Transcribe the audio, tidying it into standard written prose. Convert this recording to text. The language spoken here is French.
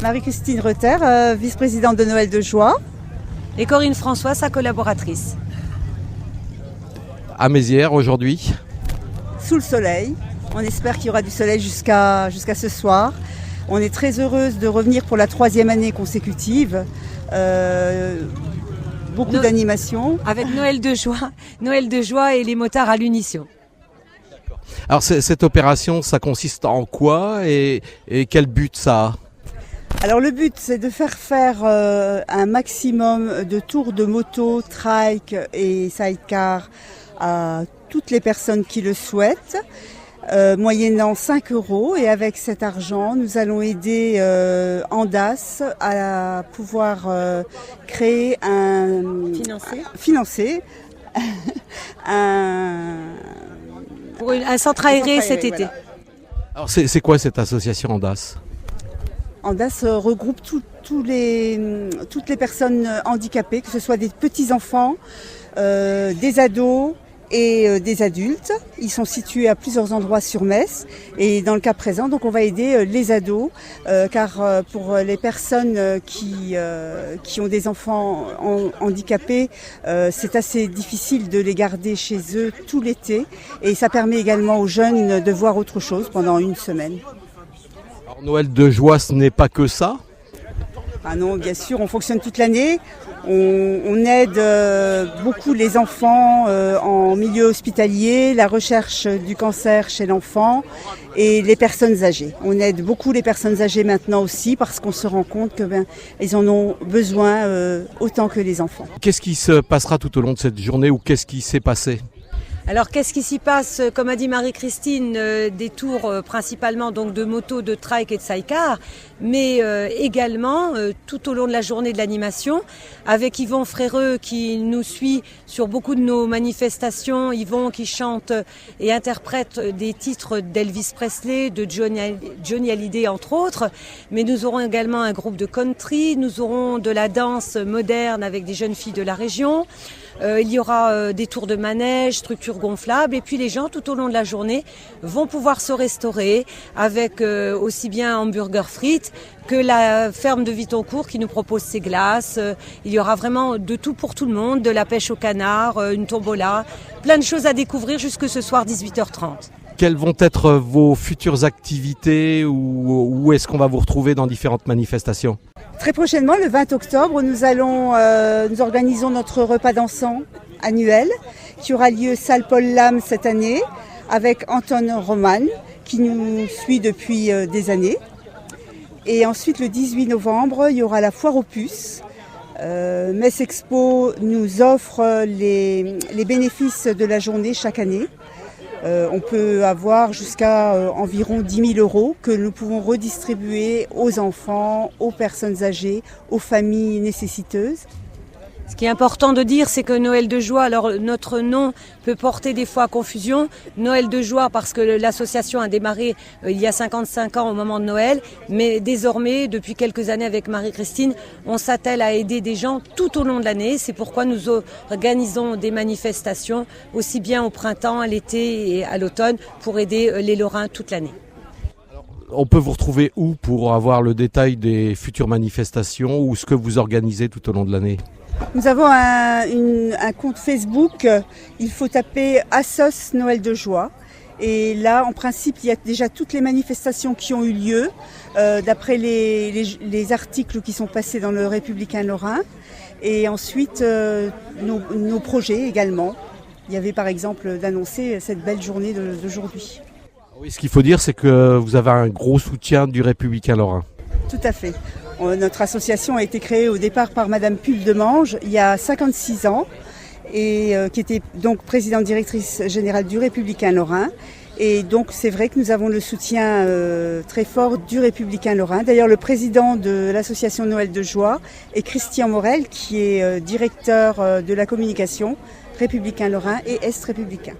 Marie-Christine Reuter, vice-présidente de Noël de Joie. Et Corinne François, sa collaboratrice. À Mézières aujourd'hui. Sous le soleil. On espère qu'il y aura du soleil jusqu'à ce soir. On est très heureuse de revenir pour la 3e année consécutive. Beaucoup d'animations. Avec Noël de Joie et les motards à l'unisson. Alors cette opération, ça consiste en quoi et quel but ça a ? Alors le but, c'est de faire un maximum de tours de moto, trike et sidecar à toutes les personnes qui le souhaitent, moyennant 5 €. Et avec cet argent, nous allons aider Andas à pouvoir créer financer pour un centre aéré cet été. Voilà. Alors c'est quoi cette association Andas ? Andas regroupe toutes les personnes handicapées, que ce soit des petits-enfants, des ados et des adultes. Ils sont situés à plusieurs endroits sur Metz. Et dans le cas présent, donc on va aider les ados, car pour les personnes qui ont des enfants handicapés, c'est assez difficile de les garder chez eux tout l'été. Et ça permet également aux jeunes de voir autre chose pendant une semaine. Alors, Noël de Joie, ce n'est pas que ça ? Ah non, bien sûr, on fonctionne toute l'année. On aide beaucoup les enfants en milieu hospitalier, la recherche du cancer chez l'enfant et les personnes âgées. On aide beaucoup les personnes âgées maintenant aussi parce qu'on se rend compte que ils en ont besoin autant que les enfants. Qu'est-ce qui se passera tout au long de cette journée ou qu'est-ce qui s'est passé ? Alors qu'est-ce qui s'y passe? Comme a dit Marie-Christine, des tours principalement donc de moto, de trike et de sidecar, mais également tout au long de la journée de l'animation, avec Yvon Fréreux qui nous suit sur beaucoup de nos manifestations, Yvon qui chante et interprète des titres d'Elvis Presley, de Johnny Hallyday entre autres, mais nous aurons également un groupe de country, nous aurons de la danse moderne avec des jeunes filles de la région. Il y aura des tours de manège, structures gonflables et puis les gens tout au long de la journée vont pouvoir se restaurer avec aussi bien hamburger frites que la ferme de Vitoncourt qui nous propose ses glaces. Il y aura vraiment de tout pour tout le monde, de la pêche au canard, une tombola, plein de choses à découvrir jusque ce soir 18h30. Quelles vont être vos futures activités ou où est-ce qu'on va vous retrouver dans différentes manifestations ? Très prochainement, le 20 octobre, nous organisons notre repas dansant annuel qui aura lieu salle Paul Lam cette année avec Anton Roman qui nous suit depuis des années. Et ensuite, le 18 novembre, il y aura la foire aux puces. Metz Expo nous offre les bénéfices de la journée chaque année. On peut avoir jusqu'à environ 10 000 € que nous pouvons redistribuer aux enfants, aux personnes âgées, aux familles nécessiteuses. Ce qui est important de dire, c'est que Noël de Joie, alors notre nom peut porter des fois à confusion. Noël de Joie parce que l'association a démarré il y a 55 ans au moment de Noël, mais désormais, depuis quelques années avec Marie-Christine, on s'attelle à aider des gens tout au long de l'année. C'est pourquoi nous organisons des manifestations aussi bien au printemps, à l'été et à l'automne pour aider les Lorrains toute l'année. On peut vous retrouver où pour avoir le détail des futures manifestations ou ce que vous organisez tout au long de l'année ? Nous avons un compte Facebook, il faut taper Assos Noël de Joie. Et là, en principe, il y a déjà toutes les manifestations qui ont eu lieu, d'après les articles qui sont passés dans le Républicain Lorrain. Et ensuite, nos projets également. Il y avait par exemple d'annoncer cette belle journée d'aujourd'hui. Oui, ce qu'il faut dire, c'est que vous avez un gros soutien du Républicain Lorrain. Tout à fait. Notre association a été créée au départ par Madame Puldemange il y a 56 ans et qui était donc présidente directrice générale du Républicain Lorrain. Et donc c'est vrai que nous avons le soutien très fort du Républicain Lorrain. D'ailleurs le président de l'association Noël de Joie est Christian Morel qui est directeur de la communication Républicain Lorrain et Est Républicain.